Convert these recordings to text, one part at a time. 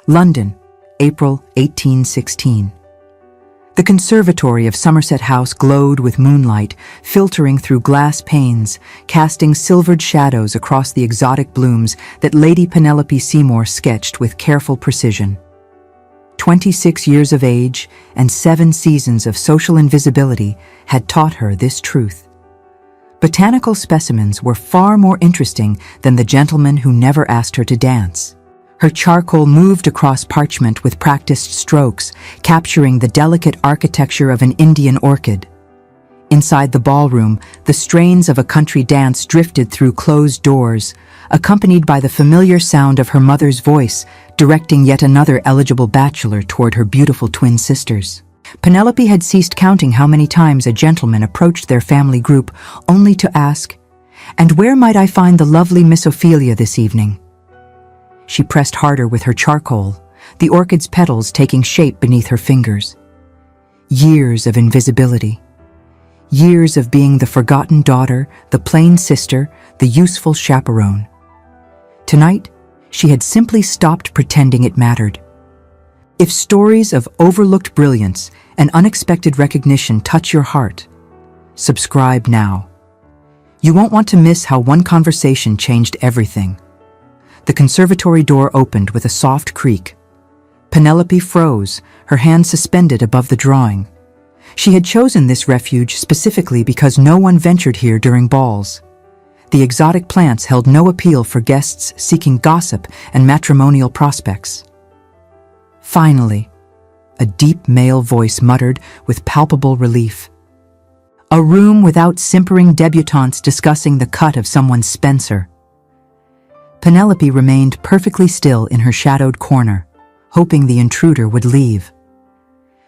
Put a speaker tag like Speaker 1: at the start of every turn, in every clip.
Speaker 1: London, April 1816. The conservatory of Somerset House glowed with moonlight, filtering through glass panes, casting silvered shadows across the exotic blooms that Lady Penelope Seymour sketched with careful precision. 26 years of age and 7 seasons of social invisibility had taught her this truth. Botanical specimens were far more interesting than the gentleman who never asked her to dance. Her charcoal moved across parchment with practiced strokes, capturing the delicate architecture of an Indian orchid. Inside the ballroom, the strains of a country dance drifted through closed doors, accompanied by the familiar sound of her mother's voice, directing yet another eligible bachelor toward her beautiful twin sisters. Penelope had ceased counting how many times a gentleman approached their family group, only to ask, "And where might I find the lovely Miss Ophelia this evening?" She pressed harder with her charcoal, the orchid's petals taking shape beneath her fingers. Years of invisibility. Years of being the forgotten daughter, the plain sister, the useful chaperone. Tonight, she had simply stopped pretending it mattered. If stories of overlooked brilliance and unexpected recognition touch your heart, subscribe now. You won't want to miss how one conversation changed everything. The conservatory door opened with a soft creak. Penelope froze, her hand suspended above the drawing. She had chosen this refuge specifically because no one ventured here during balls. The exotic plants held no appeal for guests seeking gossip and matrimonial prospects. Finally, a deep male voice muttered with palpable relief. A room without simpering debutantes discussing the cut of someone's spencer. Penelope remained perfectly still in her shadowed corner, hoping the intruder would leave.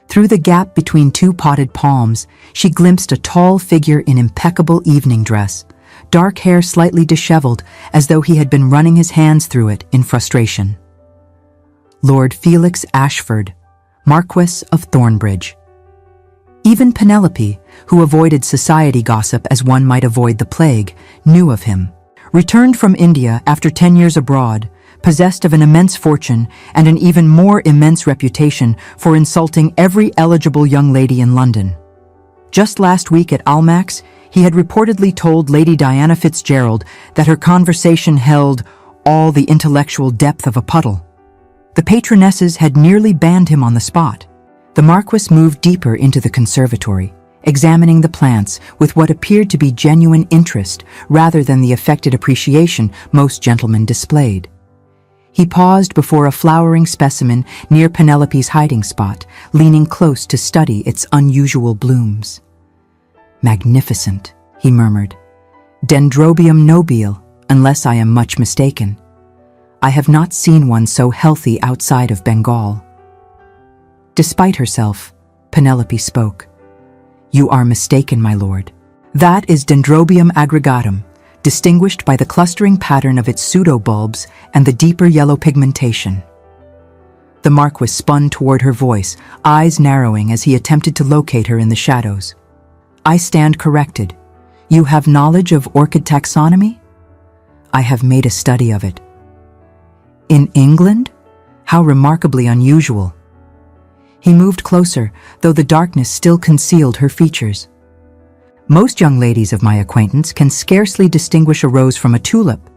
Speaker 1: Through the gap between 2 potted palms, she glimpsed a tall figure in impeccable evening dress, dark hair slightly disheveled as though he had been running his hands through it in frustration. Lord Felix Ashford, Marquess of Thornbridge. Even Penelope, who avoided society gossip as one might avoid the plague, knew of him. Returned from India after 10 years abroad, possessed of an immense fortune and an even more immense reputation for insulting every eligible young lady in London. Just last week at Almack's, he had reportedly told Lady Diana Fitzgerald that her conversation held all the intellectual depth of a puddle. The patronesses had nearly banned him on the spot. The Marquis moved deeper into the conservatory, examining the plants with what appeared to be genuine interest rather than the affected appreciation most gentlemen displayed. He paused before a flowering specimen near Penelope's hiding spot, leaning close to study its unusual blooms. "Magnificent," he murmured. "Dendrobium nobile, unless I am much mistaken. I have not seen one so healthy outside of Bengal." Despite herself, Penelope spoke. "You are mistaken, my lord. That is Dendrobium aggregatum, distinguished by the clustering pattern of its pseudobulbs and the deeper yellow pigmentation." The Marquis spun toward her voice, eyes narrowing as he attempted to locate her in the shadows. "I stand corrected. You have knowledge of orchid taxonomy?" "I have made a study of it." "In England? How remarkably unusual." He moved closer, though the darkness still concealed her features. "Most young ladies of my acquaintance can scarcely distinguish a rose from a tulip,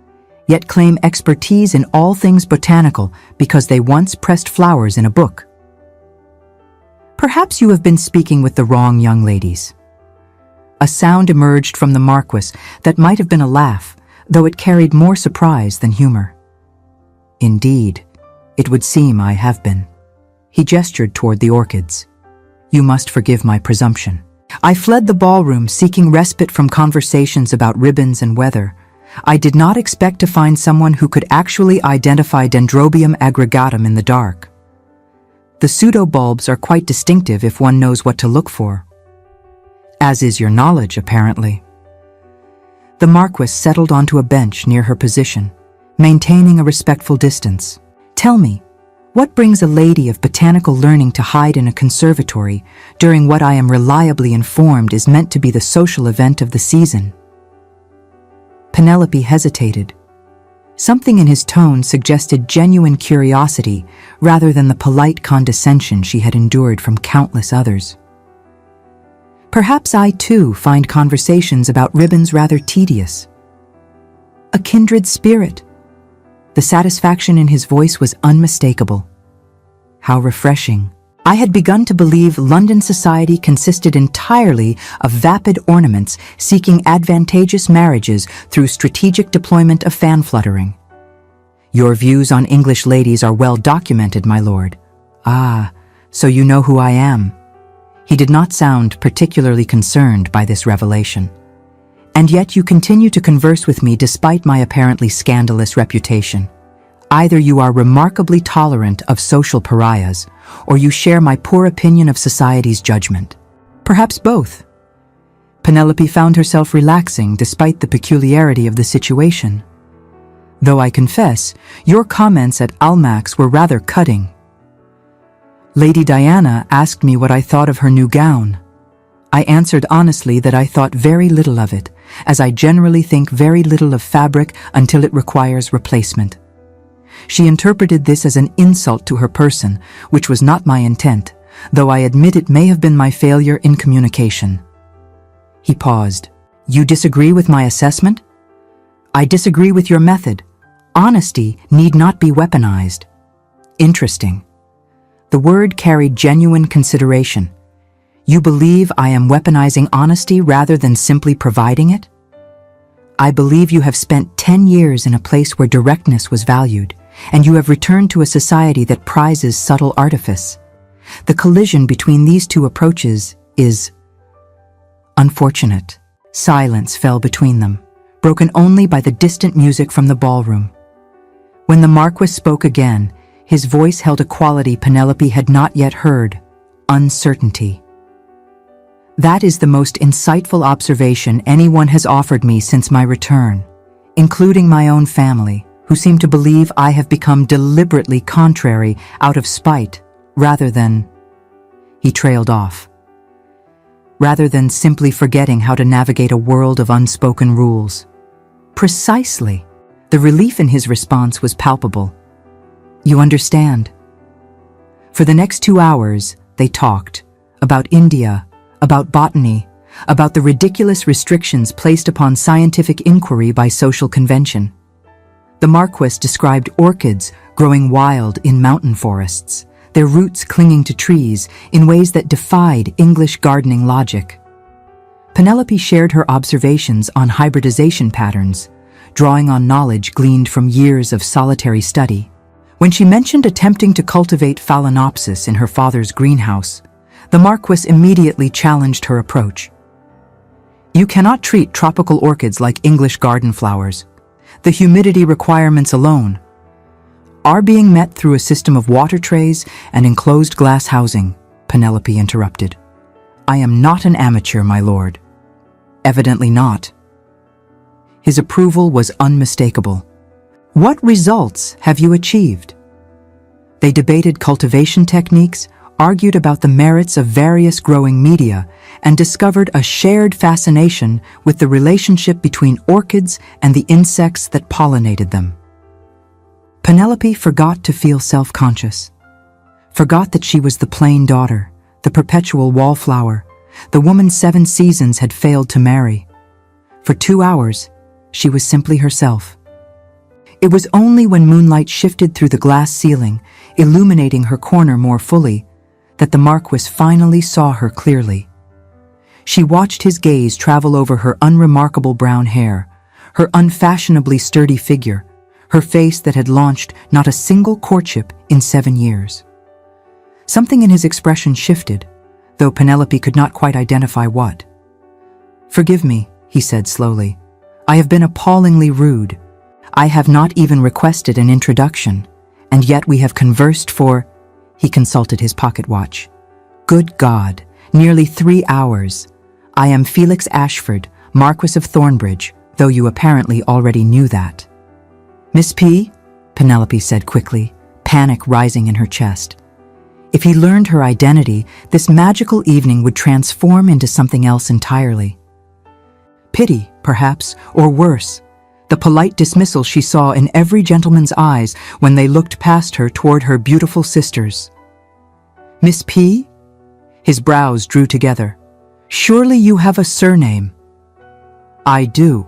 Speaker 1: yet claim expertise in all things botanical because they once pressed flowers in a book." "Perhaps you have been speaking with the wrong young ladies." A sound emerged from the Marquis that might have been a laugh, though it carried more surprise than humor. "Indeed, it would seem I have been." He gestured toward the orchids. "You must forgive my presumption. I fled the ballroom seeking respite from conversations about ribbons and weather. I did not expect to find someone who could actually identify Dendrobium aggregatum in the dark. The pseudobulbs are quite distinctive if one knows what to look for. As is your knowledge, apparently." The Marquis settled onto a bench near her position, maintaining a respectful distance. "Tell me, what brings a lady of botanical learning to hide in a conservatory during what I am reliably informed is meant to be the social event of the season?" Penelope hesitated. Something in his tone suggested genuine curiosity rather than the polite condescension she had endured from countless others. Perhaps I, too, find conversations about ribbons rather tedious. A kindred spirit. The satisfaction in his voice was unmistakable. How refreshing. I had begun to believe London society consisted entirely of vapid ornaments seeking advantageous marriages through strategic deployment of fan fluttering. Your views on English ladies are well documented, my lord. Ah, so you know who I am. He did not sound particularly concerned by this revelation. And yet you continue to converse with me despite my apparently scandalous reputation. Either you are remarkably tolerant of social pariahs, or you share my poor opinion of society's judgment. Perhaps both. Penelope found herself relaxing despite the peculiarity of the situation. Though I confess, your comments at Almack's were rather cutting. Lady Diana asked me what I thought of her new gown. I answered honestly that I thought very little of it, as I generally think very little of fabric until it requires replacement. She interpreted this as an insult to her person, which was not my intent, though I admit it may have been my failure in communication. He paused. You disagree with my assessment? I disagree with your method. Honesty need not be weaponized. Interesting. The word carried genuine consideration. You believe I am weaponizing honesty rather than simply providing it? I believe you have spent 10 years in a place where directness was valued, and you have returned to a society that prizes subtle artifice. The collision between these two approaches is unfortunate. Silence fell between them, broken only by the distant music from the ballroom. When the Marquis spoke again, his voice held a quality Penelope had not yet heard: uncertainty. That is the most insightful observation anyone has offered me since my return, including my own family, who seem to believe I have become deliberately contrary out of spite, rather than... He trailed off. Rather than simply forgetting how to navigate a world of unspoken rules. Precisely. The relief in his response was palpable. You understand. For the next 2 hours, they talked about India, about botany, about the ridiculous restrictions placed upon scientific inquiry by social convention. The Marquis described orchids growing wild in mountain forests, their roots clinging to trees in ways that defied English gardening logic. Penelope shared her observations on hybridization patterns, drawing on knowledge gleaned from years of solitary study. When she mentioned attempting to cultivate Phalaenopsis in her father's greenhouse, the Marquis immediately challenged her approach. You cannot treat tropical orchids like English garden flowers. The humidity requirements alone are being met through a system of water trays and enclosed glass housing, Penelope interrupted. I am not an amateur, my lord. Evidently not. His approval was unmistakable. What results have you achieved? They debated cultivation techniques, argued about the merits of various growing media, and discovered a shared fascination with the relationship between orchids and the insects that pollinated them. Penelope forgot to feel self-conscious, forgot that she was the plain daughter, the perpetual wallflower, the woman 7 seasons had failed to marry. For 2 hours, she was simply herself. It was only when moonlight shifted through the glass ceiling, illuminating her corner more fully, that the Marquis finally saw her clearly. She watched his gaze travel over her unremarkable brown hair, her unfashionably sturdy figure, her face that had launched not a single courtship in 7 years. Something in his expression shifted, though Penelope could not quite identify what. Forgive me, he said slowly. I have been appallingly rude. I have not even requested an introduction, and yet we have conversed for... He consulted his pocket watch. Good God, nearly 3 hours. I am Felix Ashford, Marquis of Thornbridge, though you apparently already knew that. Miss P? Penelope said quickly, panic rising in her chest. If he learned her identity, this magical evening would transform into something else entirely. Pity, perhaps, or worse, the polite dismissal she saw in every gentleman's eyes when they looked past her toward her beautiful sisters. "Miss P?" His brows drew together. "Surely you have a surname." "I do.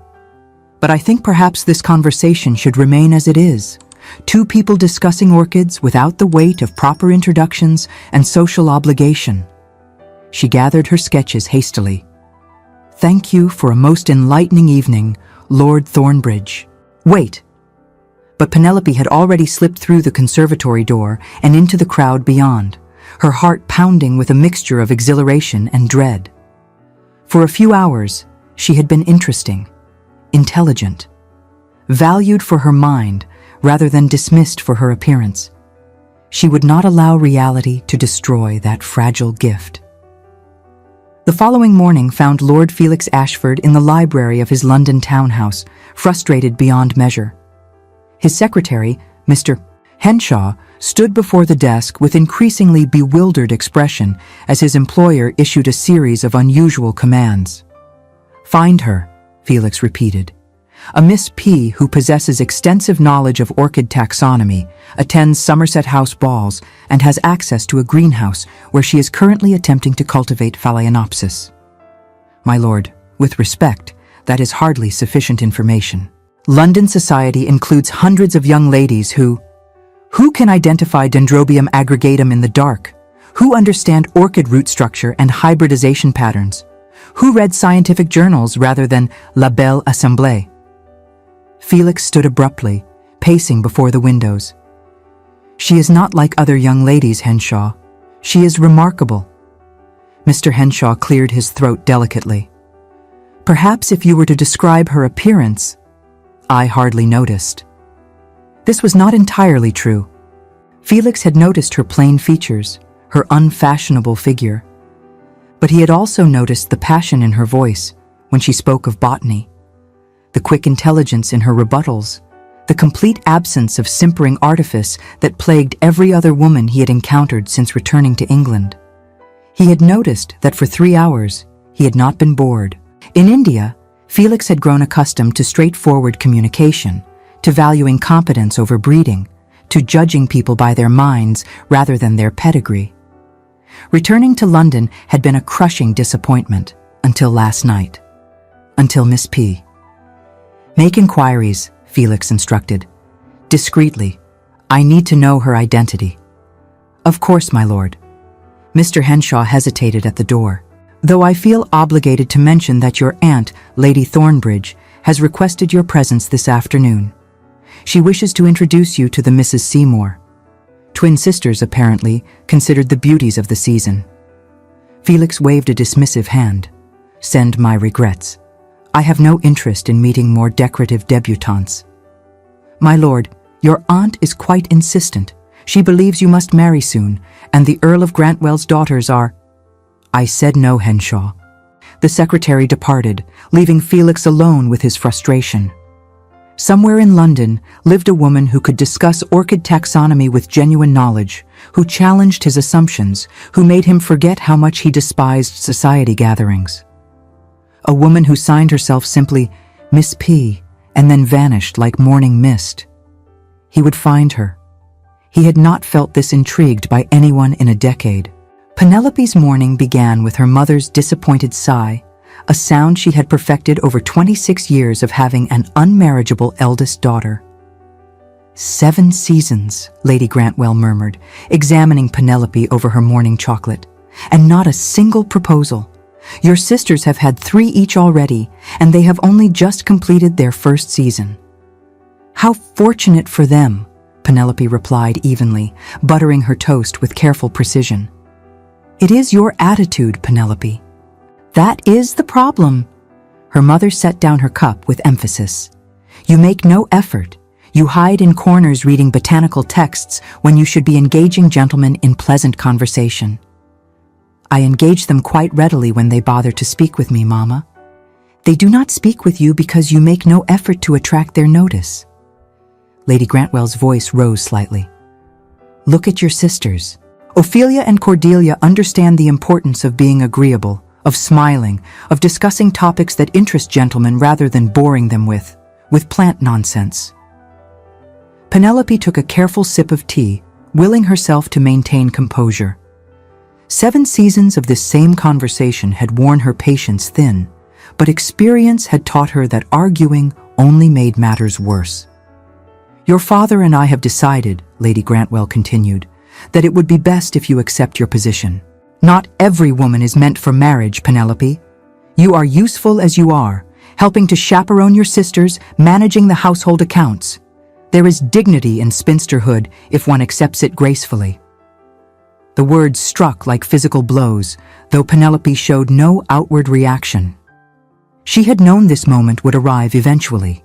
Speaker 1: But I think perhaps this conversation should remain as it is. Two people discussing orchids without the weight of proper introductions and social obligation." She gathered her sketches hastily. "Thank you for a most enlightening evening, Lord Thornbridge." "Wait!" But Penelope had already slipped through the conservatory door and into the crowd beyond, her heart pounding with a mixture of exhilaration and dread. For a few hours, she had been interesting, intelligent, valued for her mind rather than dismissed for her appearance. She would not allow reality to destroy that fragile gift. The following morning found Lord Felix Ashford in the library of his London townhouse, frustrated beyond measure. His secretary, Mr. Henshaw, stood before the desk with increasingly bewildered expression as his employer issued a series of unusual commands. "Find her," Felix repeated. "A Miss P who possesses extensive knowledge of orchid taxonomy, attends Somerset House balls, and has access to a greenhouse where she is currently attempting to cultivate Phalaenopsis." "My lord, with respect, that is hardly sufficient information. London society includes hundreds of young ladies who can identify Dendrobium aggregatum in the dark, who understand orchid root structure and hybridization patterns, who read scientific journals rather than La Belle Assemblée." Felix stood abruptly, pacing before the windows. "She is not like other young ladies, Henshaw. She is remarkable." Mr. Henshaw cleared his throat delicately. "Perhaps if you were to describe her appearance, I hardly noticed." This was not entirely true. Felix had noticed her plain features, her unfashionable figure. But he had also noticed the passion in her voice when she spoke of botany, the quick intelligence in her rebuttals, the complete absence of simpering artifice that plagued every other woman he had encountered since returning to England. He had noticed that for 3 hours he had not been bored. In India, Felix had grown accustomed to straightforward communication, to valuing competence over breeding, to judging people by their minds rather than their pedigree. Returning to London had been a crushing disappointment until last night. Until Miss P. "Make inquiries," Felix instructed. "Discreetly. I need to know her identity." "Of course, my lord." Mr. Henshaw hesitated at the door. "Though I feel obligated to mention that your aunt, Lady Thornbridge, has requested your presence this afternoon. She wishes to introduce you to the Mrs. Seymour. Twin sisters, apparently, considered the beauties of the season." Felix waved a dismissive hand. "Send my regrets. I have no interest in meeting more decorative debutantes." "My lord, your aunt is quite insistent. She believes you must marry soon, and the Earl of Grantwell's daughters are—" "I said no, Henshaw." The secretary departed, leaving Felix alone with his frustration. Somewhere in London lived a woman who could discuss orchid taxonomy with genuine knowledge, who challenged his assumptions, who made him forget how much he despised society gatherings. A woman who signed herself simply Miss P and then vanished like morning mist. He would find her. He had not felt this intrigued by anyone in a decade. Penelope's morning began with her mother's disappointed sigh, a sound she had perfected over 26 years of having an unmarriageable eldest daughter. "7 seasons," Lady Grantwell murmured, examining Penelope over her morning chocolate, "and not a single proposal. Your sisters have had 3 each already, and they have only just completed their first season." "How fortunate for them," Penelope replied evenly, buttering her toast with careful precision. "It is your attitude, Penelope. That is the problem." Her mother set down her cup with emphasis. "You make no effort. You hide in corners reading botanical texts when you should be engaging gentlemen in pleasant conversation." "I engage them quite readily when they bother to speak with me, Mama. They do not speak with you because you make no effort to attract their notice." Lady Grantwell's voice rose slightly. "Look at your sisters. Ophelia and Cordelia understand the importance of being agreeable, of smiling, of discussing topics that interest gentlemen rather than boring them with with plant nonsense. Penelope took a careful sip of tea, willing herself to maintain composure. 7 seasons of this same conversation had worn her patience thin, but experience had taught her that arguing only made matters worse. "Your father and I have decided," Lady Grantwell continued, "that it would be best if you accept your position. Not every woman is meant for marriage, Penelope. You are useful as you are, helping to chaperone your sisters, managing the household accounts. There is dignity in spinsterhood if one accepts it gracefully." The words struck like physical blows, though Penelope showed no outward reaction. She had known this moment would arrive eventually.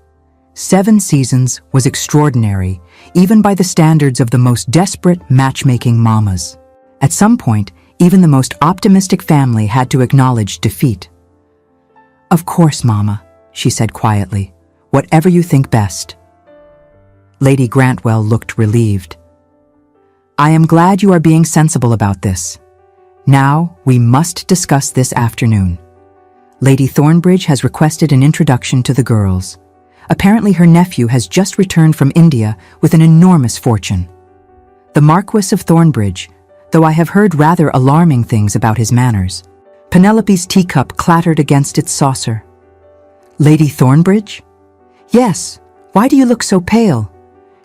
Speaker 1: 7 seasons was extraordinary, even by the standards of the most desperate matchmaking mamas. At some point, even the most optimistic family had to acknowledge defeat. "Of course, Mama," she said quietly. "Whatever you think best." Lady Grantwell looked relieved. "I am glad you are being sensible about this. Now, we must discuss this afternoon. Lady Thornbridge has requested an introduction to the girls. Apparently her nephew has just returned from India with an enormous fortune. The Marquis of Thornbridge, though I have heard rather alarming things about his manners." Penelope's teacup clattered against its saucer. "Lady Thornbridge?" "Yes. Why do you look so pale?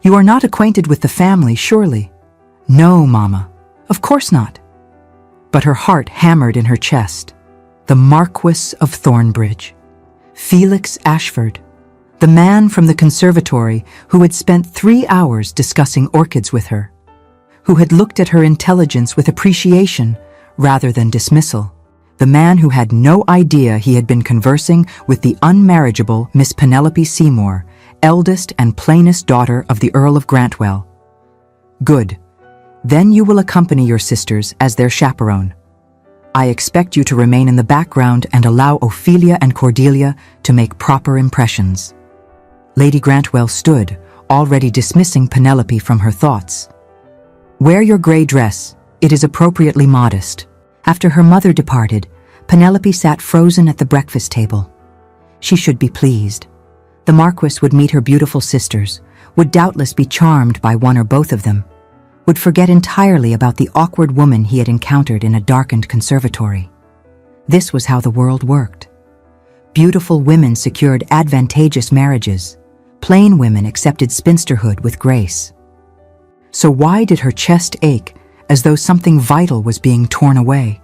Speaker 1: You are not acquainted with the family, surely?" "No, Mama. Of course not." But her heart hammered in her chest. The Marquis of Thornbridge. Felix Ashford. The man from the conservatory who had spent 3 hours discussing orchids with her. Who had looked at her intelligence with appreciation rather than dismissal. The man who had no idea he had been conversing with the unmarriageable Miss Penelope Seymour, eldest and plainest daughter of the Earl of Grantwell. "Good. Then you will accompany your sisters as their chaperone. I expect you to remain in the background and allow Ophelia and Cordelia to make proper impressions." Lady Grantwell stood, already dismissing Penelope from her thoughts. "Wear your grey dress. It is appropriately modest." After her mother departed, Penelope sat frozen at the breakfast table. She should be pleased. The Marquis would meet her beautiful sisters, would doubtless be charmed by one or both of them, would forget entirely about the awkward woman he had encountered in a darkened conservatory. This was how the world worked. Beautiful women secured advantageous marriages. Plain women accepted spinsterhood with grace. So why did her chest ache as though something vital was being torn away?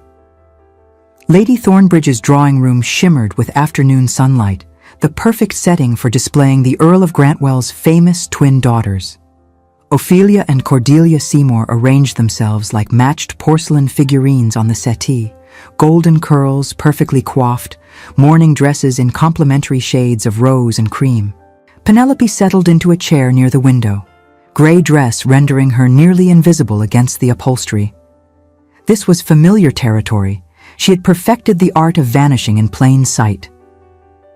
Speaker 1: Lady Thornbridge's drawing room shimmered with afternoon sunlight, the perfect setting for displaying the Earl of Grantwell's famous twin daughters. Ophelia and Cordelia Seymour arranged themselves like matched porcelain figurines on the settee, golden curls perfectly coiffed, mourning dresses in complementary shades of rose and cream. Penelope settled into a chair near the window, grey dress rendering her nearly invisible against the upholstery. This was familiar territory. She had perfected the art of vanishing in plain sight.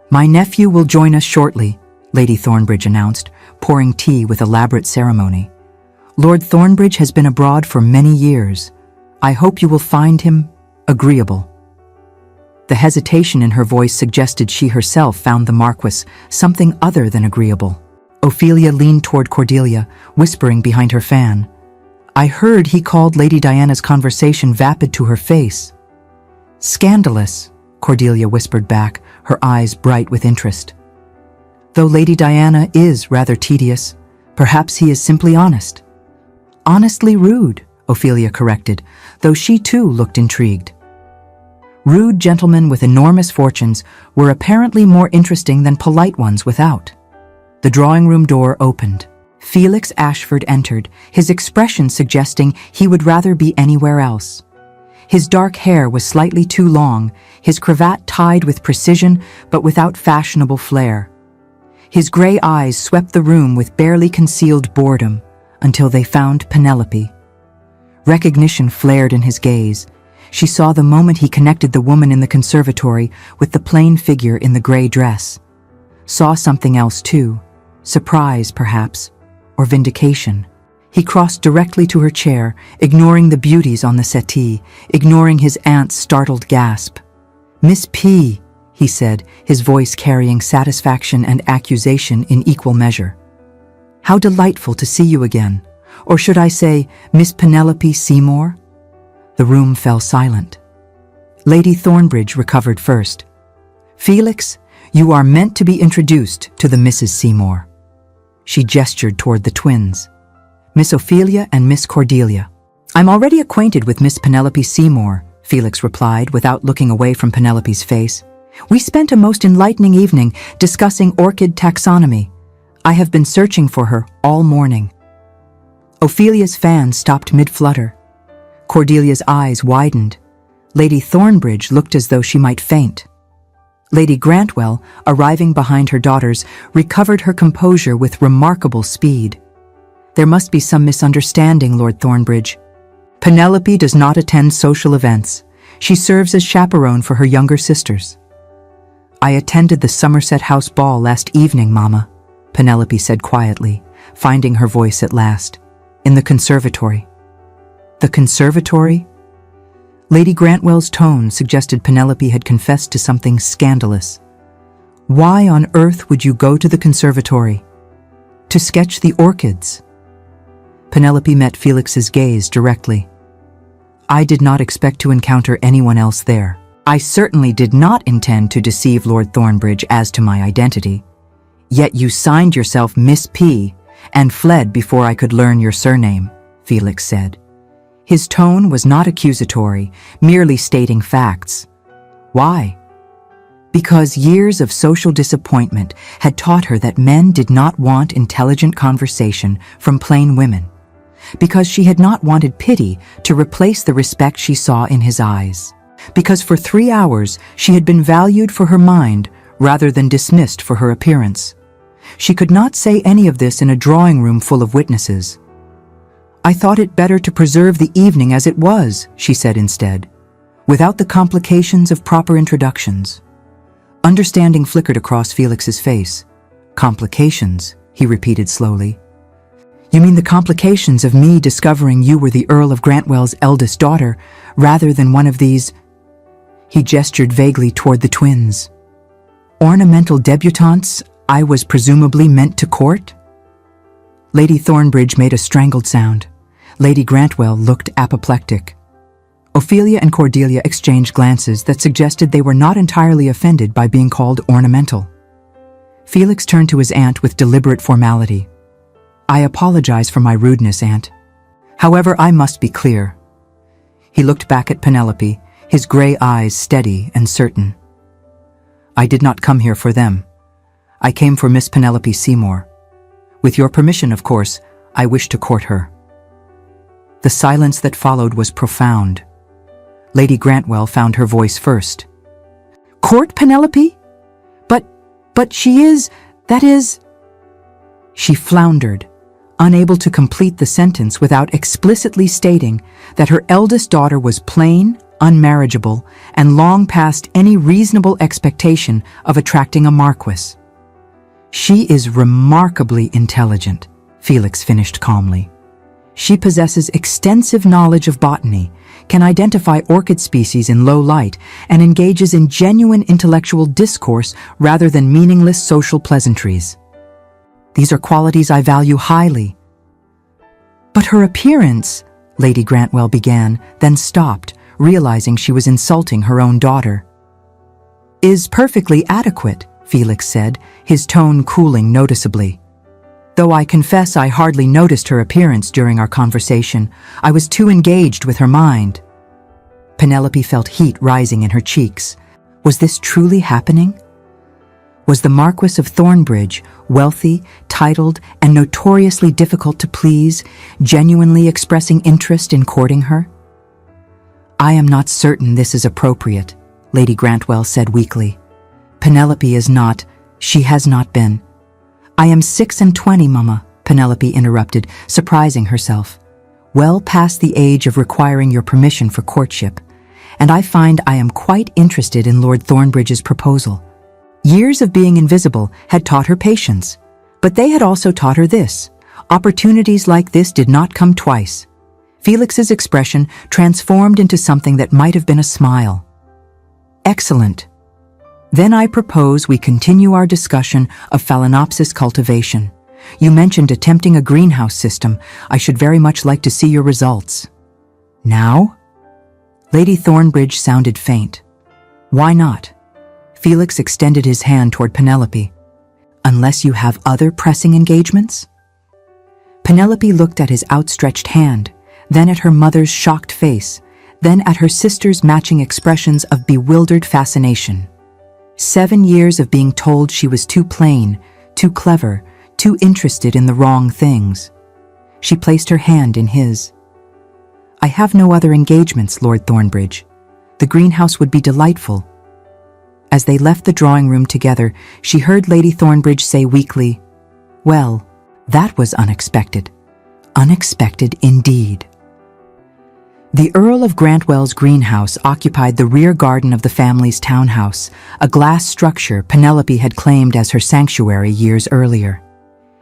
Speaker 1: "My nephew will join us shortly," Lady Thornbridge announced, pouring tea with elaborate ceremony. "Lord Thornbridge has been abroad for many years. I hope you will find him agreeable." The hesitation in her voice suggested she herself found the Marquis something other than agreeable. Ophelia leaned toward Cordelia, whispering behind her fan. "I heard he called Lady Diana's conversation vapid to her face." "Scandalous," Cordelia whispered back, her eyes bright with interest. "Though Lady Diana is rather tedious, perhaps he is simply honest." "Honestly rude," Ophelia corrected, though she too looked intrigued. Rude gentlemen with enormous fortunes were apparently more interesting than polite ones without. The drawing-room door opened. Felix Ashford entered, his expression suggesting he would rather be anywhere else. His dark hair was slightly too long, his cravat tied with precision but without fashionable flair. His grey eyes swept the room with barely concealed boredom until they found Penelope. Recognition flared in his gaze. She saw the moment he connected the woman in the conservatory with the plain figure in the grey dress. Saw something else too, surprise perhaps, or vindication. He crossed directly to her chair, ignoring the beauties on the settee, ignoring his aunt's startled gasp. "Miss P," he said, his voice carrying satisfaction and accusation in equal measure. How delightful to see you again. Or should I say, Miss Penelope Seymour? The room fell silent. Lady Thornbridge recovered first. Felix, you are meant to be introduced to the Mrs. Seymour. She gestured toward the twins. Miss Ophelia and Miss Cordelia. I'm already acquainted with Miss Penelope Seymour, Felix replied without looking away from Penelope's face. We spent a most enlightening evening discussing orchid taxonomy. I have been searching for her all morning. Ophelia's fan stopped mid-flutter. Cordelia's eyes widened. Lady Thornbridge looked as though she might faint. Lady Grantwell, arriving behind her daughters, recovered her composure with remarkable speed. There must be some misunderstanding, Lord Thornbridge. Penelope does not attend social events. She serves as chaperone for her younger sisters. I attended the Somerset House ball last evening, Mamma, Penelope said quietly, finding her voice at last. In the conservatory. The conservatory? Lady Grantwell's tone suggested Penelope had confessed to something scandalous. Why on earth would you go to the conservatory? To sketch the orchids. Penelope met Felix's gaze directly. I did not expect to encounter anyone else there. I certainly did not intend to deceive Lord Thornbridge as to my identity. Yet you signed yourself Miss P. and fled before I could learn your surname, Felix said. His tone was not accusatory, merely stating facts. Why? Because years of social disappointment had taught her that men did not want intelligent conversation from plain women. Because she had not wanted pity to replace the respect she saw in his eyes. Because for 3 hours she had been valued for her mind rather than dismissed for her appearance. She could not say any of this in a drawing room full of witnesses. I thought it better to preserve the evening as it was, she said instead, without the complications of proper introductions. Understanding flickered across Felix's face. Complications, he repeated slowly. You mean the complications of me discovering you were the Earl of Grantwell's eldest daughter, rather than one of these... He gestured vaguely toward the twins. Ornamental debutantes I was presumably meant to court? Lady Thornbridge made a strangled sound. Lady Grantwell looked apoplectic. Ophelia and Cordelia exchanged glances that suggested they were not entirely offended by being called ornamental. Felix turned to his aunt with deliberate formality. I apologize for my rudeness, Aunt. However, I must be clear. He looked back at Penelope, his gray eyes steady and certain. I did not come here for them. I came for Miss Penelope Seymour. With your permission, of course, I wish to court her. The silence that followed was profound. Lady Grantwell found her voice first. Court Penelope? But she is, that is... She floundered, unable to complete the sentence without explicitly stating that her eldest daughter was plain, unmarriageable, and long past any reasonable expectation of attracting a marquis. She is remarkably intelligent, Felix finished calmly. She possesses extensive knowledge of botany, can identify orchid species in low light, and engages in genuine intellectual discourse rather than meaningless social pleasantries. These are qualities I value highly. But her appearance, Lady Grantwell began, then stopped, realizing she was insulting her own daughter. Is perfectly adequate, Felix said, his tone cooling noticeably. Though I confess I hardly noticed her appearance during our conversation, I was too engaged with her mind. Penelope felt heat rising in her cheeks. Was this truly happening? Was the Marquis of Thornbridge, wealthy, titled, and notoriously difficult to please, genuinely expressing interest in courting her? I am not certain this is appropriate, Lady Grantwell said weakly. Penelope is not, she has not been. I am 26, Mamma, Penelope interrupted, surprising herself. Well past the age of requiring your permission for courtship, and I find I am quite interested in Lord Thornbridge's proposal. Years of being invisible had taught her patience, but they had also taught her this. Opportunities like this did not come twice. Felix's expression transformed into something that might have been a smile. Excellent. Then I propose we continue our discussion of Phalaenopsis cultivation. You mentioned attempting a greenhouse system. I should very much like to see your results. Now? Lady Thornbridge sounded faint. Why not? Felix extended his hand toward Penelope. Unless you have other pressing engagements? Penelope looked at his outstretched hand, then at her mother's shocked face, then at her sister's matching expressions of bewildered fascination. 7 years of being told she was too plain, too clever, too interested in the wrong things. She placed her hand in his. I have no other engagements, Lord Thornbridge. The greenhouse would be delightful. As they left the drawing room together, she heard Lady Thornbridge say weakly, Well, that was unexpected. Unexpected indeed. The Earl of Grantwell's greenhouse occupied the rear garden of the family's townhouse, a glass structure Penelope had claimed as her sanctuary years earlier.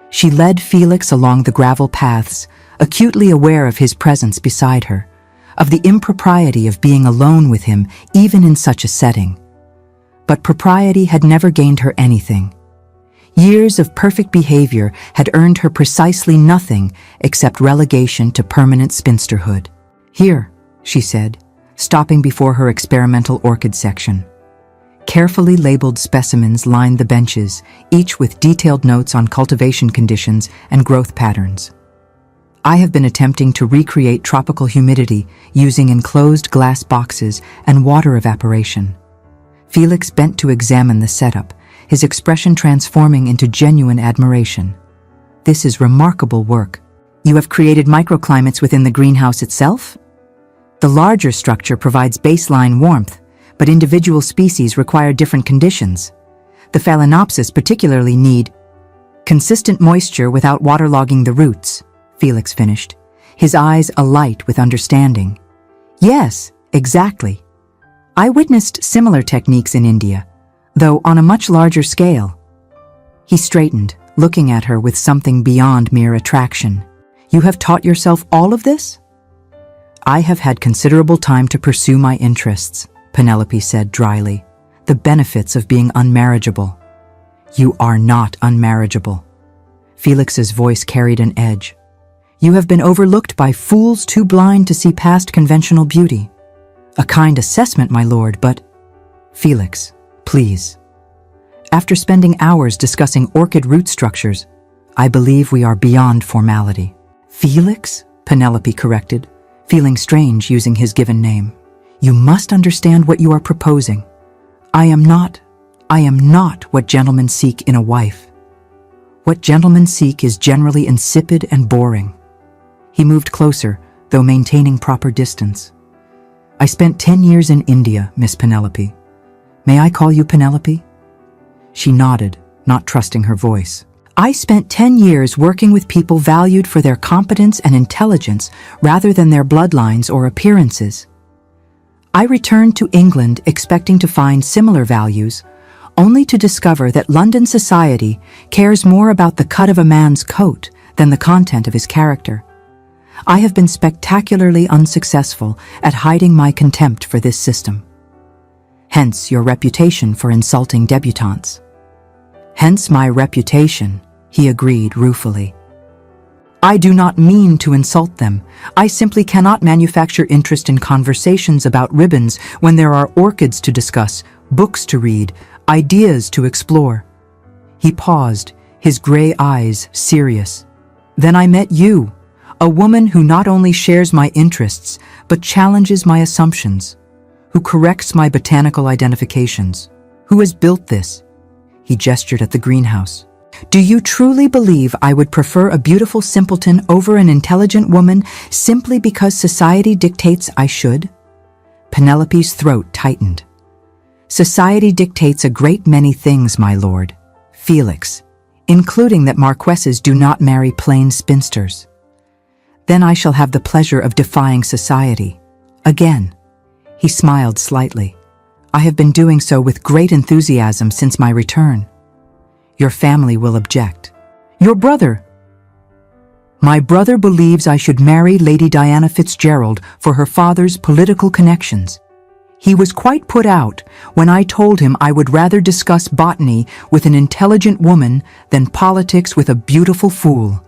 Speaker 1: She led Felix along the gravel paths, acutely aware of his presence beside her, of the impropriety of being alone with him even in such a setting. But propriety had never gained her anything. Years of perfect behavior had earned her precisely nothing except relegation to permanent spinsterhood. Here, she said, stopping before her experimental orchid section. Carefully labeled specimens lined the benches, each with detailed notes on cultivation conditions and growth patterns. I have been attempting to recreate tropical humidity using enclosed glass boxes and water evaporation. Felix bent to examine the setup, his expression transforming into genuine admiration. This is remarkable work. You have created microclimates within the greenhouse itself? The larger structure provides baseline warmth, but individual species require different conditions. The Phalaenopsis particularly need consistent moisture without waterlogging the roots, Felix finished, his eyes alight with understanding. Yes, exactly. I witnessed similar techniques in India, though on a much larger scale. He straightened, looking at her with something beyond mere attraction. You have taught yourself all of this? I have had considerable time to pursue my interests, Penelope said dryly. The benefits of being unmarriageable. You are not unmarriageable. Felix's voice carried an edge. You have been overlooked by fools too blind to see past conventional beauty. A kind assessment, my lord, but... Felix, please. After spending hours discussing orchid root structures, I believe we are beyond formality. Felix? Penelope corrected, feeling strange using his given name. You must understand what you are proposing. I am not what gentlemen seek in a wife. What gentlemen seek is generally insipid and boring. He moved closer, though maintaining proper distance. I spent 10 years in India, Miss Penelope. May I call you Penelope? She nodded, not trusting her voice. I spent 10 years working with people valued for their competence and intelligence rather than their bloodlines or appearances. I returned to England expecting to find similar values, only to discover that London society cares more about the cut of a man's coat than the content of his character. I have been spectacularly unsuccessful at hiding my contempt for this system. Hence your reputation for insulting debutantes. Hence my reputation, he agreed ruefully. I do not mean to insult them. I simply cannot manufacture interest in conversations about ribbons when there are orchids to discuss, books to read, ideas to explore. He paused, his gray eyes serious. Then I met you, a woman who not only shares my interests, but challenges my assumptions, who corrects my botanical identifications. Who has built this? He gestured at the greenhouse. Do you truly believe I would prefer a beautiful simpleton over an intelligent woman simply because society dictates I should? Penelope's throat tightened. Society dictates a great many things, my lord. Felix, including that marquesses do not marry plain spinsters. Then I shall have the pleasure of defying society. Again. He smiled slightly. I have been doing so with great enthusiasm since my return. Your family will object. Your brother. My brother believes I should marry Lady Diana Fitzgerald for her father's political connections. He was quite put out when I told him I would rather discuss botany with an intelligent woman than politics with a beautiful fool.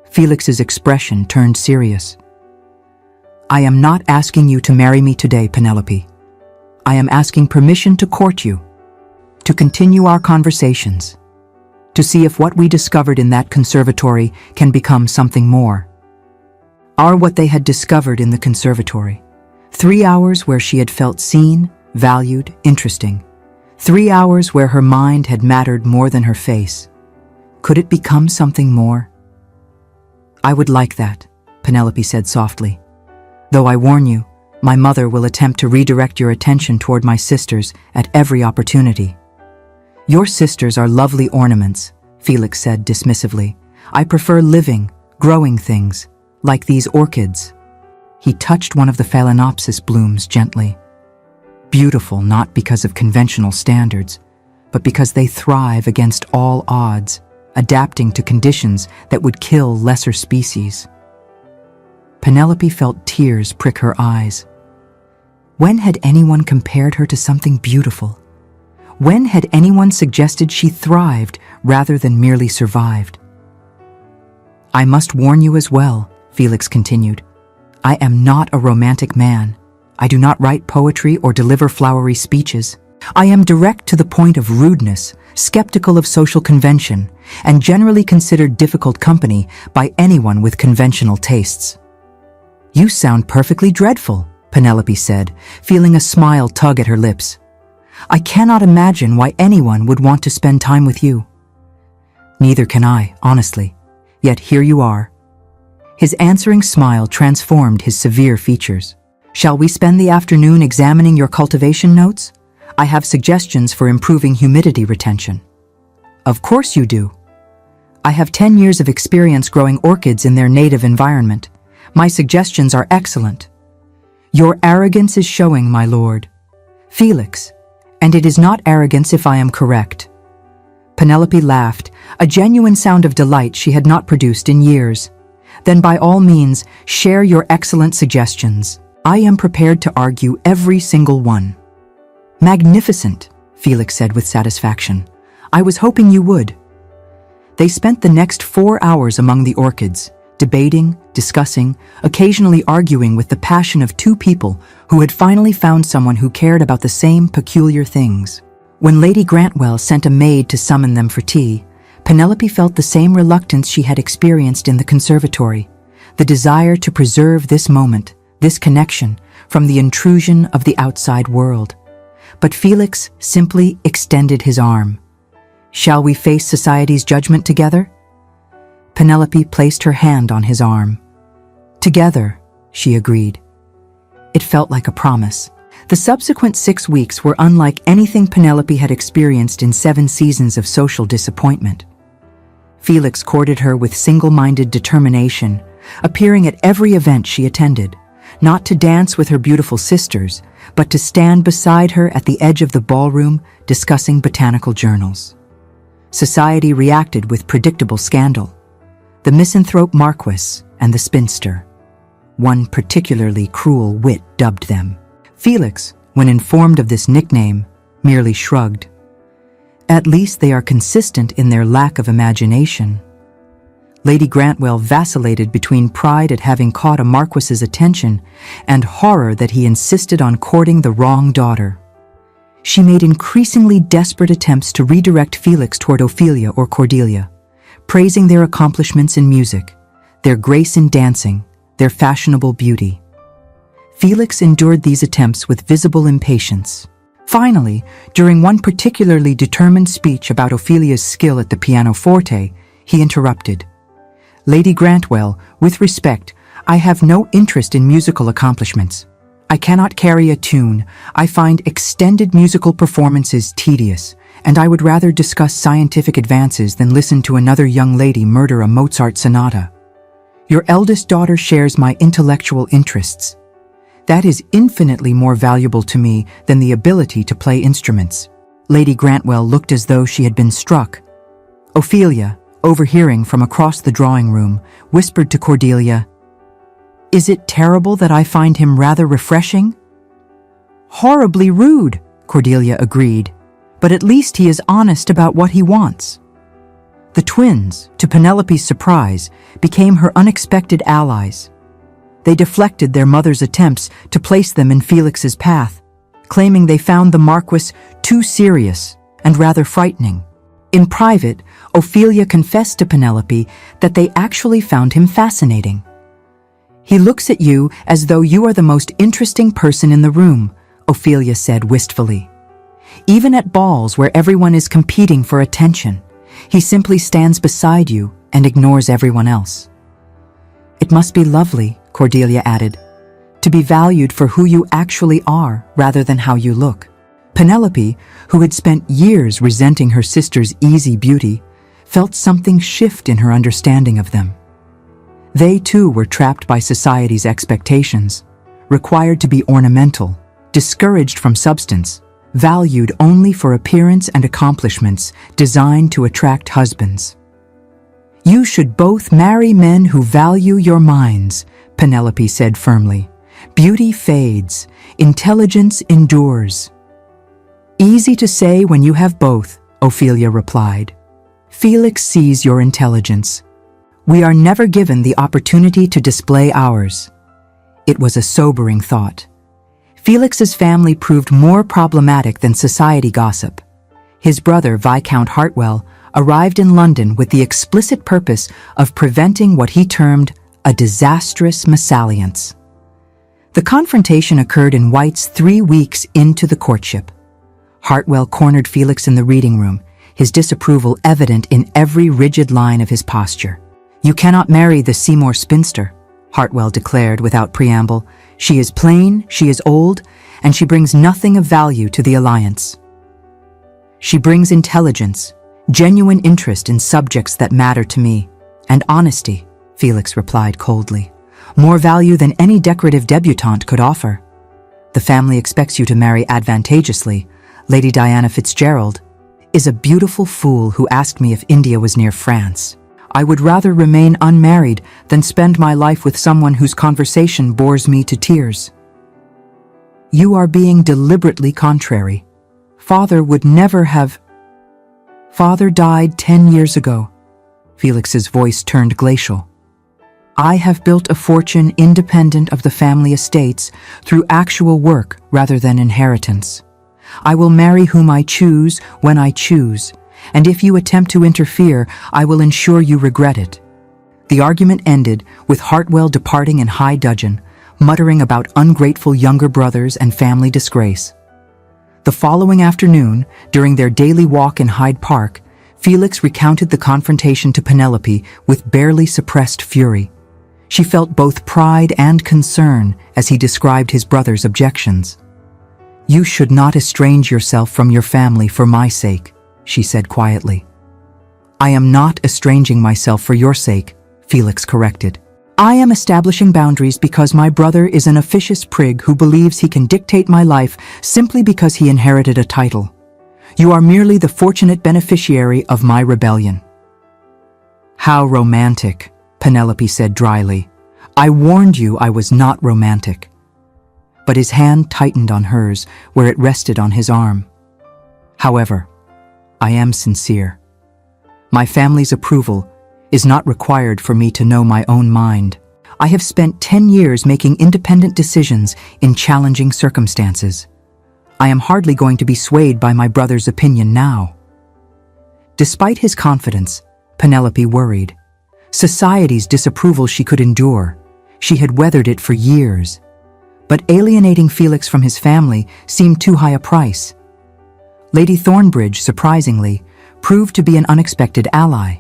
Speaker 1: Felix's expression turned serious. I am not asking you to marry me today, Penelope. I am asking permission to court you, to continue our conversations, to see if what we discovered in that conservatory can become something more. Are what they had discovered in the conservatory. 3 hours where she had felt seen, valued, interesting. 3 hours where her mind had mattered more than her face. Could it become something more? I would like that, Penelope said softly. Though I warn you, my mother will attempt to redirect your attention toward my sisters at every opportunity. Your sisters are lovely ornaments, Felix said dismissively. I prefer living, growing things, like these orchids. He touched one of the phalaenopsis blooms gently. Beautiful not because of conventional standards, but because they thrive against all odds, adapting to conditions that would kill lesser species. Penelope felt tears prick her eyes. When had anyone compared her to something beautiful? When had anyone suggested she thrived rather than merely survived? I must warn you as well, Felix continued. I am not a romantic man. I do not write poetry or deliver flowery speeches. I am direct to the point of rudeness, skeptical of social convention, and generally considered difficult company by anyone with conventional tastes. You sound perfectly dreadful, Penelope said, feeling a smile tug at her lips. I cannot imagine why anyone would want to spend time with you. Neither can I, honestly. Yet here you are. His answering smile transformed his severe features. Shall we spend the afternoon examining your cultivation notes? I have suggestions for improving humidity retention. Of course you do. I have 10 years of experience growing orchids in their native environment. My suggestions are excellent. Your arrogance is showing, my lord. Felix, and it is not arrogance if I am correct. Penelope laughed, a genuine sound of delight she had not produced in years. Then by all means, share your excellent suggestions. I am prepared to argue every single one. Magnificent, Felix said with satisfaction. I was hoping you would. They spent the next 4 hours among the orchids, debating, discussing, occasionally arguing with the passion of two people who had finally found someone who cared about the same peculiar things. When Lady Grantwell sent a maid to summon them for tea, Penelope felt the same reluctance she had experienced in the conservatory, the desire to preserve this moment, this connection, from the intrusion of the outside world. But Felix simply extended his arm. Shall we face society's judgment together? Penelope placed her hand on his arm. Together, she agreed. It felt like a promise. The subsequent 6 weeks were unlike anything Penelope had experienced in 7 seasons of social disappointment. Felix courted her with single-minded determination, appearing at every event she attended, not to dance with her beautiful sisters, but to stand beside her at the edge of the ballroom discussing botanical journals. Society reacted with predictable scandal. The misanthrope Marquis and the spinster. One particularly cruel wit dubbed them. Felix, when informed of this nickname, merely shrugged. At least they are consistent in their lack of imagination. Lady Grantwell vacillated between pride at having caught a Marquis's attention and horror that he insisted on courting the wrong daughter. She made increasingly desperate attempts to redirect Felix toward Ophelia or Cordelia, praising their accomplishments in music, their grace in dancing, their fashionable beauty. Felix endured these attempts with visible impatience. Finally, during one particularly determined speech about Ophelia's skill at the pianoforte, he interrupted. Lady Grantwell, with respect, I have no interest in musical accomplishments. I cannot carry a tune. I find extended musical performances tedious, and I would rather discuss scientific advances than listen to another young lady murder a Mozart sonata. Your eldest daughter shares my intellectual interests. That is infinitely more valuable to me than the ability to play instruments. Lady Grantwell looked as though she had been struck. Ophelia, overhearing from across the drawing room, whispered to Cordelia, "Is it terrible that I find him rather refreshing?" Horribly rude, Cordelia agreed, but at least he is honest about what he wants. The twins, to Penelope's surprise, became her unexpected allies. They deflected their mother's attempts to place them in Felix's path, claiming they found the Marquis too serious and rather frightening. In private, Ophelia confessed to Penelope that they actually found him fascinating. "He looks at you as though you are the most interesting person in the room," Ophelia said wistfully. "Even at balls where everyone is competing for attention, he simply stands beside you and ignores everyone else." "It must be lovely," Cordelia added, "to be valued for who you actually are rather than how you look." Penelope, who had spent years resenting her sister's easy beauty, felt something shift in her understanding of them. They too were trapped by society's expectations, required to be ornamental, discouraged from substance, valued only for appearance and accomplishments designed to attract husbands. "You should both marry men who value your minds," Penelope said firmly. "Beauty fades, intelligence endures." "Easy to say when you have both," Ophelia replied. "Felix sees your intelligence. We are never given the opportunity to display ours." It was a sobering thought. Felix's family proved more problematic than society gossip. His brother, Viscount Hartwell, arrived in London with the explicit purpose of preventing what he termed a disastrous mésalliance. The confrontation occurred in White's 3 weeks into the courtship. Hartwell cornered Felix in the reading room, his disapproval evident in every rigid line of his posture. "You cannot marry the Seymour spinster," Hartwell declared without preamble. "She is plain, she is old, and she brings nothing of value to the alliance." "She brings intelligence, genuine interest in subjects that matter to me, and honesty," Felix replied coldly. "More value than any decorative debutante could offer. The family expects you to marry advantageously. Lady Diana Fitzgerald is a beautiful fool who asked me if India was near France. I would rather remain unmarried than spend my life with someone whose conversation bores me to tears." "You are being deliberately contrary. Father would never have—" "Father died 10 years ago." Felix's voice turned glacial. "I have built a fortune independent of the family estates through actual work rather than inheritance. I will marry whom I choose when I choose, and if you attempt to interfere, I will ensure you regret it." The argument ended with Hartwell departing in high dudgeon, muttering about ungrateful younger brothers and family disgrace. The following afternoon, during their daily walk in Hyde Park, Felix recounted the confrontation to Penelope with barely suppressed fury. She felt both pride and concern as he described his brother's objections. "You should not estrange yourself from your family for my sake," she said quietly. "I am not estranging myself for your sake," Felix corrected. "I am establishing boundaries because my brother is an officious prig who believes he can dictate my life simply because he inherited a title. You are merely the fortunate beneficiary of my rebellion." "How romantic," Penelope said dryly. "I warned you I was not romantic." But his hand tightened on hers where it rested on his arm. "However, I am sincere. My family's approval is not required for me to know my own mind. I have spent 10 years making independent decisions in challenging circumstances. I am hardly going to be swayed by my brother's opinion now." Despite his confidence, Penelope worried. Society's disapproval she could endure. She had weathered it for years. But alienating Felix from his family seemed too high a price. Lady Thornbridge, surprisingly, proved to be an unexpected ally.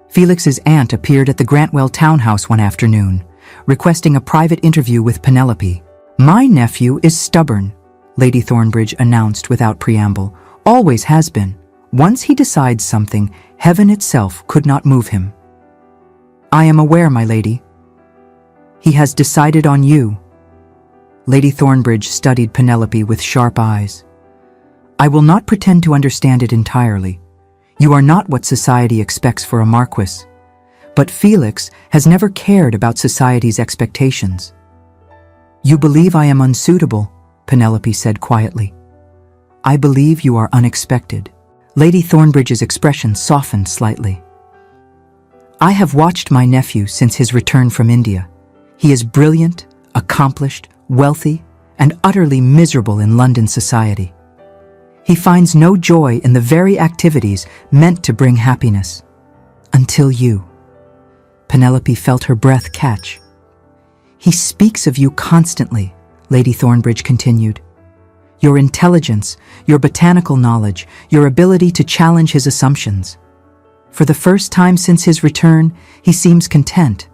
Speaker 1: Felix's aunt appeared at the Grantwell townhouse one afternoon, requesting a private interview with Penelope. "My nephew is stubborn," Lady Thornbridge announced without preamble. "Always has been. Once he decides something, heaven itself could not move him." "I am aware, my lady." "He has decided on you." Lady Thornbridge studied Penelope with sharp eyes. "I will not pretend to understand it entirely. You are not what society expects for a marquis. But Felix has never cared about society's expectations." "You believe I am unsuitable," Penelope said quietly. "I believe you are unexpected." Lady Thornbridge's expression softened slightly. "I have watched my nephew since his return from India. He is brilliant, accomplished, wealthy, and utterly miserable in London society. He finds no joy in the very activities meant to bring happiness. Until you." Penelope felt her breath catch. "He speaks of you constantly," Lady Thornbridge continued. "Your intelligence, your botanical knowledge, your ability to challenge his assumptions. For the first time since his return, he seems content.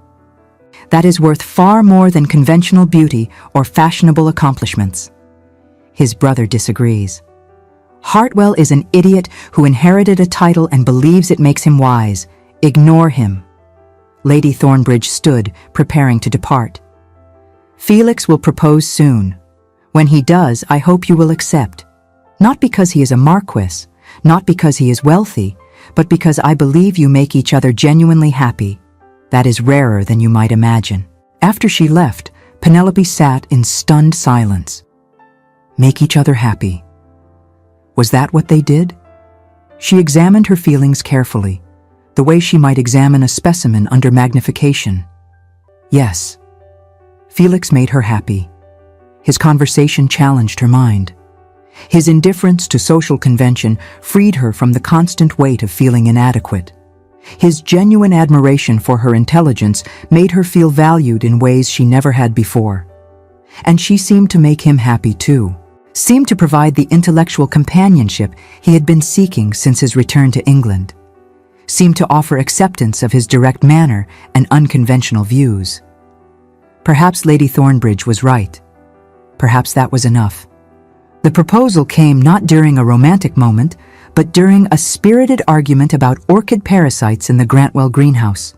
Speaker 1: That is worth far more than conventional beauty or fashionable accomplishments." His brother disagrees. "Hartwell is an idiot who inherited a title and believes it makes him wise. Ignore him." Lady Thornbridge stood, preparing to depart. "Felix will propose soon. When he does, I hope you will accept. Not because he is a marquis, not because he is wealthy, but because I believe you make each other genuinely happy. That is rarer than you might imagine." After she left, Penelope sat in stunned silence. Make each other happy. Was that what they did? She examined her feelings carefully, the way she might examine a specimen under magnification. Yes, Felix made her happy. His conversation challenged her mind. His indifference to social convention freed her from the constant weight of feeling inadequate. His genuine admiration for her intelligence made her feel valued in ways she never had before. And she seemed to make him happy too, seemed to provide the intellectual companionship he had been seeking since his return to England, seemed to offer acceptance of his direct manner and unconventional views. Perhaps Lady Thornbridge was right. Perhaps that was enough. The proposal came not during a romantic moment, but during a spirited argument about orchid parasites in the Grantwell greenhouse.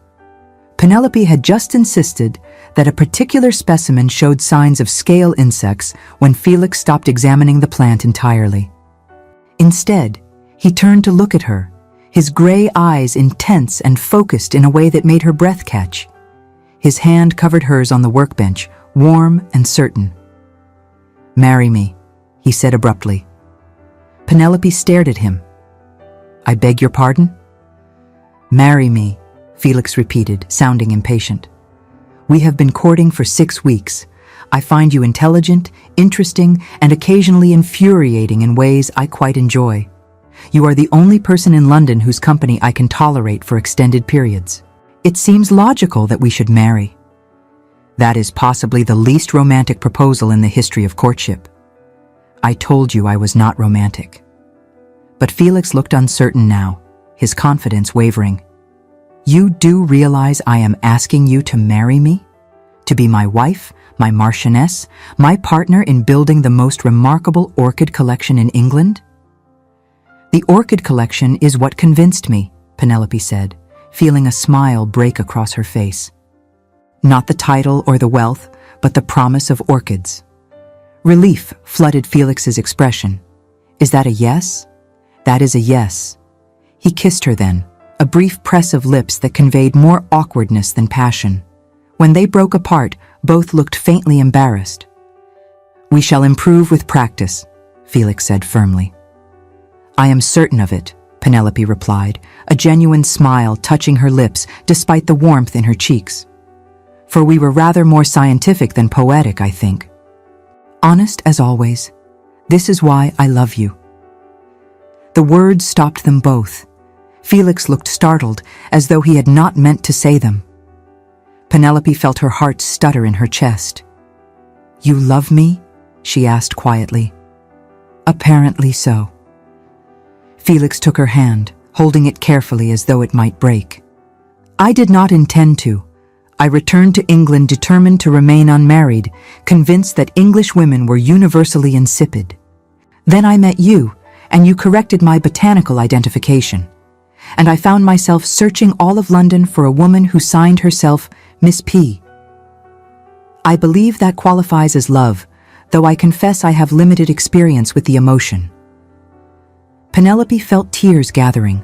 Speaker 1: Penelope had just insisted that a particular specimen showed signs of scale insects when Felix stopped examining the plant entirely. Instead, he turned to look at her, his gray eyes intense and focused in a way that made her breath catch. His hand covered hers on the workbench, warm and certain. "Marry me," he said abruptly. Penelope stared at him. "I beg your pardon?" "Marry me," Felix repeated, sounding impatient. "We have been courting for 6 weeks. I find you intelligent, interesting, and occasionally infuriating in ways I quite enjoy. You are the only person in London whose company I can tolerate for extended periods. It seems logical that we should marry. That is possibly the least romantic proposal in the history of courtship. I told you I was not romantic." But Felix looked uncertain now, his confidence wavering. "You do realize I am asking you to marry me? To be my wife, my marchioness, my partner in building the most remarkable orchid collection in England?" "The orchid collection is what convinced me," Penelope said, feeling a smile break across her face. "Not the title or the wealth, but the promise of orchids." Relief flooded Felix's expression. "Is that a yes?" "That is a yes." He kissed her then, a brief press of lips that conveyed more awkwardness than passion. When they broke apart, both looked faintly embarrassed. "We shall improve with practice," Felix said firmly. "I am certain of it," Penelope replied, a genuine smile touching her lips despite the warmth in her cheeks. "For we were rather more scientific than poetic, I think. Honest as always. This is why I love you." The words stopped them both. Felix looked startled, as though he had not meant to say them. Penelope felt her heart stutter in her chest. "You love me?" she asked quietly. "Apparently so." Felix took her hand, holding it carefully as though it might break. "I did not intend to. I returned to England determined to remain unmarried, convinced that English women were universally insipid. Then I met you, and you corrected my botanical identification. And I found myself searching all of London for a woman who signed herself Miss P. I believe that qualifies as love, though I confess I have limited experience with the emotion." Penelope felt tears gathering.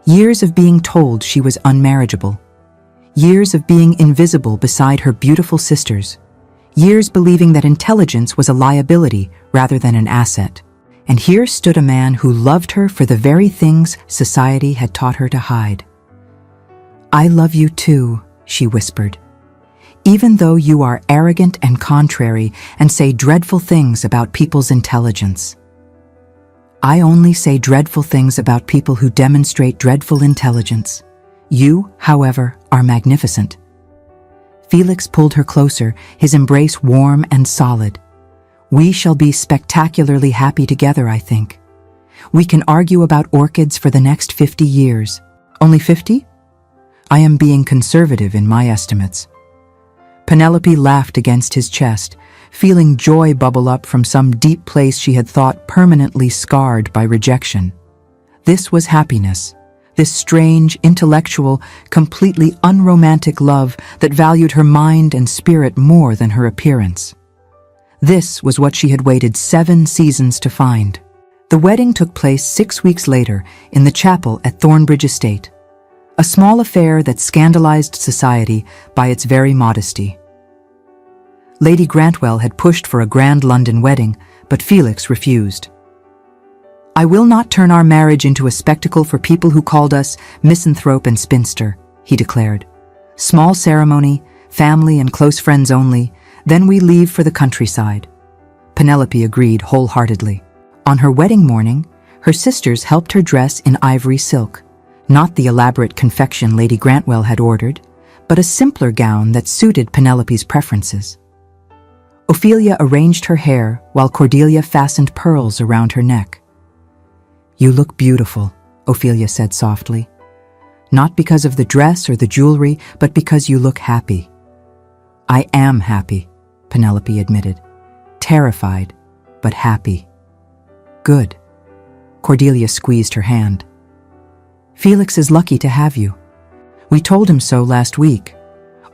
Speaker 1: Years of being told she was unmarriageable. Years of being invisible beside her beautiful sisters. years believing that intelligence was a liability rather than an asset. And here stood a man who loved her for the very things society had taught her to hide. "I love you too," she whispered, "even though you are arrogant and contrary and say dreadful things about people's intelligence." "I only say dreadful things about people who demonstrate dreadful intelligence. You, however, are magnificent." Felix pulled her closer, his embrace warm and solid. "We shall be spectacularly happy together, I think. We can argue about orchids for the next 50 years. Only 50? I am being conservative in my estimates." Penelope laughed against his chest, feeling joy bubble up from some deep place she had thought permanently scarred by rejection. This was happiness, this strange, intellectual, completely unromantic love that valued her mind and spirit more than her appearance. This was what she had waited 7 seasons to find. The wedding took place 6 weeks later in the chapel at Thornbridge Estate, a small affair that scandalized society by its very modesty. Lady Grantwell had pushed for a grand London wedding, but Felix refused. "I will not turn our marriage into a spectacle for people who called us misanthrope and spinster," he declared. "Small ceremony, family and close friends only, then we leave for the countryside." Penelope agreed wholeheartedly. On her wedding morning, her sisters helped her dress in ivory silk, not the elaborate confection Lady Grantwell had ordered, but a simpler gown that suited Penelope's preferences. Ophelia arranged her hair while Cordelia fastened pearls around her neck. "You look beautiful," Ophelia said softly. "Not because of the dress or the jewelry, but because you look happy." "I am happy," Penelope admitted. "Terrified, but happy." "Good." Cordelia squeezed her hand. "Felix is lucky to have you. We told him so last week.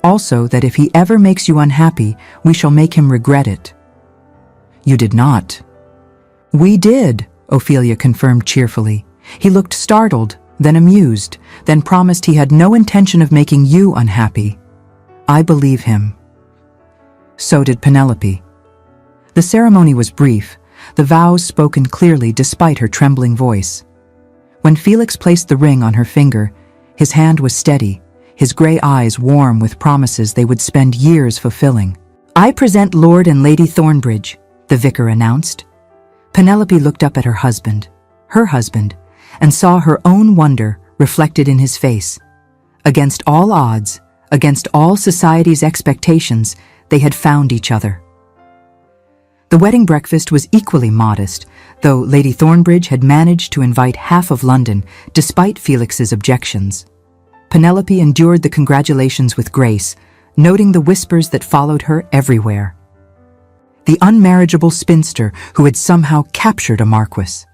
Speaker 1: Also that if he ever makes you unhappy, we shall make him regret it." "You did not." "We did," Ophelia confirmed cheerfully. "He looked startled, then amused, then promised he had no intention of making you unhappy. I believe him." So did Penelope. The ceremony was brief, the vows spoken clearly despite her trembling voice. When Felix placed the ring on her finger, his hand was steady, his gray eyes warm with promises they would spend years fulfilling. "I present Lord and Lady Thornbridge," the vicar announced. Penelope looked up at her husband, and saw her own wonder reflected in his face. Against all odds, against all society's expectations, they had found each other. The wedding breakfast was equally modest, though Lady Thornbridge had managed to invite half of London despite Felix's objections. Penelope endured the congratulations with grace, noting the whispers that followed her everywhere. The unmarriageable spinster who had somehow captured a marquis.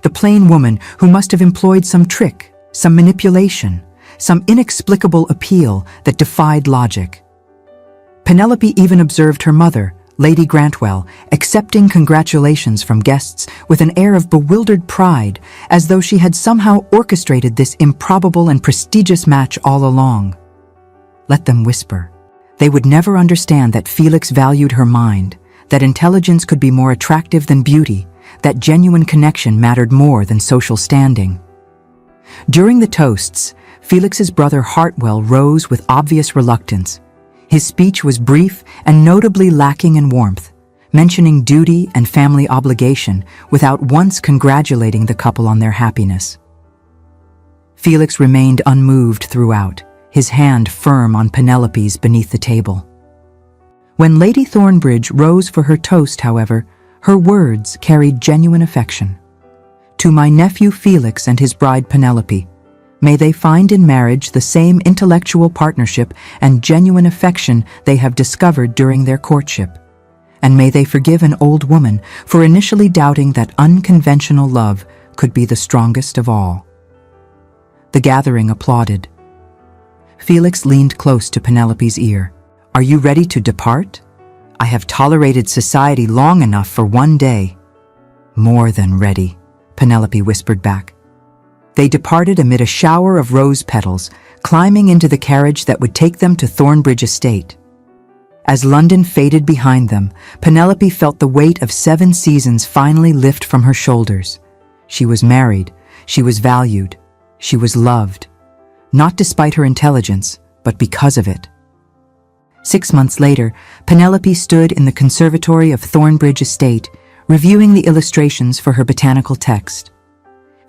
Speaker 1: The plain woman who must have employed some trick, some manipulation, some inexplicable appeal that defied logic. Penelope even observed her mother, Lady Grantwell, accepting congratulations from guests with an air of bewildered pride, as though she had somehow orchestrated this improbable and prestigious match all along. Let them whisper. They would never understand that Felix valued her mind, that intelligence could be more attractive than beauty, that genuine connection mattered more than social standing. During the toasts, Felix's brother Hartwell rose with obvious reluctance. His speech was brief and notably lacking in warmth, mentioning duty and family obligation without once congratulating the couple on their happiness. Felix remained unmoved throughout, his hand firm on Penelope's beneath the table. When Lady Thornbridge rose for her toast, however, her words carried genuine affection. "To my nephew Felix and his bride Penelope, may they find in marriage the same intellectual partnership and genuine affection they have discovered during their courtship. And may they forgive an old woman for initially doubting that unconventional love could be the strongest of all." The gathering applauded. Felix leaned close to Penelope's ear. "Are you ready to depart? I have tolerated society long enough for one day." "More than ready," Penelope whispered back. They departed amid a shower of rose petals, climbing into the carriage that would take them to Thornbridge Estate. As London faded behind them, Penelope felt the weight of 7 seasons finally lift from her shoulders. She was married, she was valued, she was loved. Not despite her intelligence, but because of it. 6 months later, Penelope stood in the conservatory of Thornbridge Estate, reviewing the illustrations for her botanical text.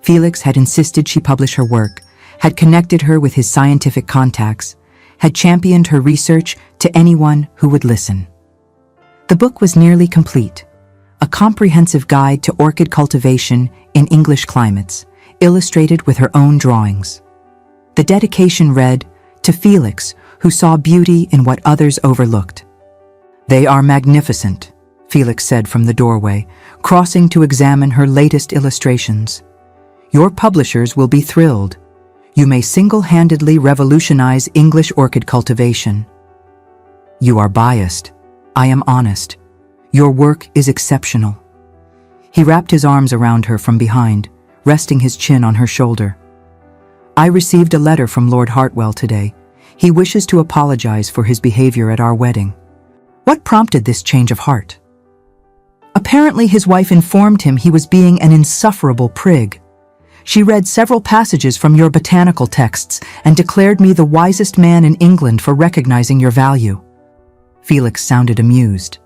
Speaker 1: Felix had insisted she publish her work, had connected her with his scientific contacts, had championed her research to anyone who would listen. The book was nearly complete, a comprehensive guide to orchid cultivation in English climates, illustrated with her own drawings. The dedication read, "To Felix, who saw beauty in what others overlooked." "They are magnificent," Felix said from the doorway, crossing to examine her latest illustrations. "Your publishers will be thrilled. You may single-handedly revolutionize English orchid cultivation." "You are biased. I am honest. Your work is exceptional." He wrapped his arms around her from behind, resting his chin on her shoulder. "I received a letter from Lord Hartwell today. He wishes to apologize for his behavior at our wedding." What prompted this change of heart? Apparently his wife informed him he was being an insufferable prig. "She read several passages from your botanical texts and declared me the wisest man in England for recognizing your value." Felix sounded amused.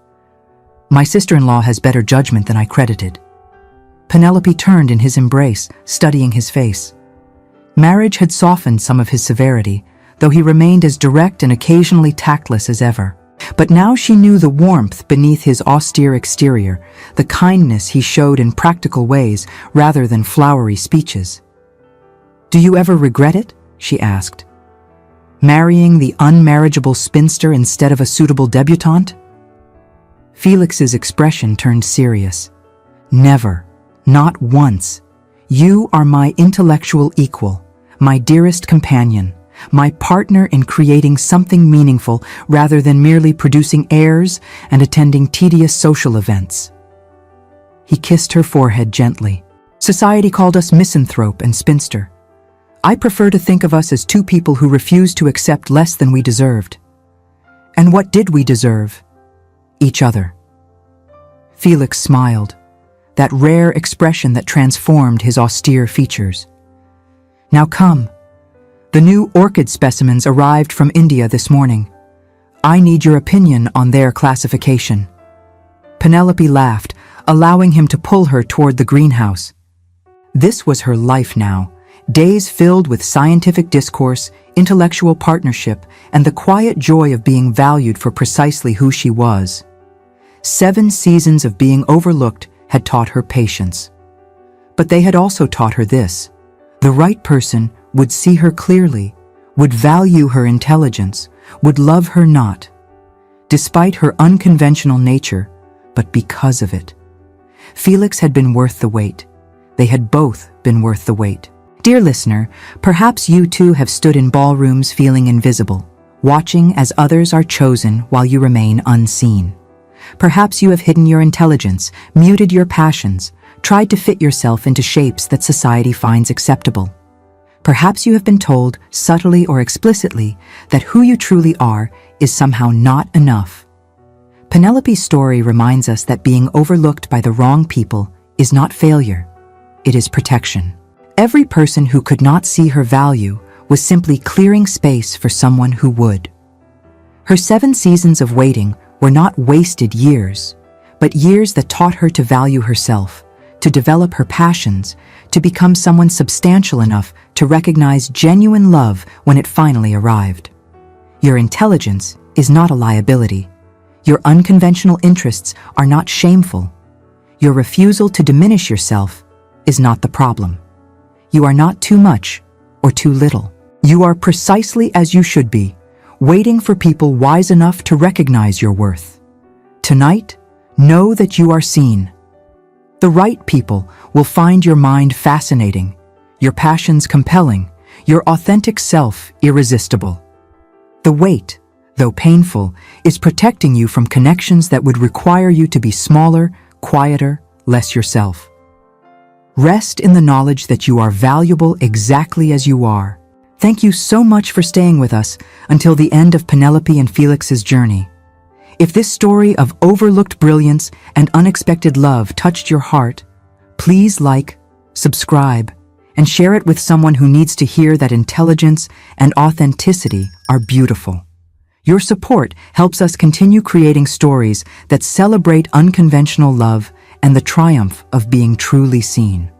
Speaker 1: "My sister-in-law has better judgment than I credited." Penelope turned in his embrace, studying his face. Marriage had softened some of his severity, though he remained as direct and occasionally tactless as ever. But now she knew the warmth beneath his austere exterior, the kindness he showed in practical ways rather than flowery speeches. "Do you ever regret it?" she asked. "Marrying the unmarriageable spinster instead of a suitable debutante?" Felix's expression turned serious. "Never. Not once. You are my intellectual equal, my dearest companion, my partner in creating something meaningful rather than merely producing heirs and attending tedious social events." He kissed her forehead gently. "Society called us misanthrope and spinster. I prefer to think of us as two people who refused to accept less than we deserved." "And what did we deserve?" "Each other." Felix smiled, that rare expression that transformed his austere features. "Now come. The new orchid specimens arrived from India this morning. I need your opinion on their classification." Penelope laughed, allowing him to pull her toward the greenhouse. This was her life now, days filled with scientific discourse, intellectual partnership, and the quiet joy of being valued for precisely who she was. 7 seasons of being overlooked had taught her patience. But they had also taught her this: the right person would see her clearly, would value her intelligence, would love her not, despite her unconventional nature, but because of it. Felix had been worth the wait. They had both been worth the wait. Dear listener, perhaps you too have stood in ballrooms feeling invisible, watching as others are chosen while you remain unseen. Perhaps you have hidden your intelligence, muted your passions, tried to fit yourself into shapes that society finds acceptable. Perhaps you have been told, subtly or explicitly, that who you truly are is somehow not enough. Penelope's story reminds us that being overlooked by the wrong people is not failure, it is protection. Every person who could not see her value was simply clearing space for someone who would. Her 7 seasons of waiting were not wasted years, but years that taught her to value herself, to develop her passions, to become someone substantial enough to recognize genuine love when it finally arrived. Your intelligence is not a liability. Your unconventional interests are not shameful. Your refusal to diminish yourself is not the problem. You are not too much or too little. You are precisely as you should be, waiting for people wise enough to recognize your worth. Tonight, know that you are seen. The right people will find your mind fascinating, your passions compelling, your authentic self irresistible. The wait, though painful, is protecting you from connections that would require you to be smaller, quieter, less yourself. Rest in the knowledge that you are valuable exactly as you are. Thank you so much for staying with us until the end of Penelope and Felix's journey. If this story of overlooked brilliance and unexpected love touched your heart, please like, subscribe, and share it with someone who needs to hear that intelligence and authenticity are beautiful. Your support helps us continue creating stories that celebrate unconventional love and the triumph of being truly seen.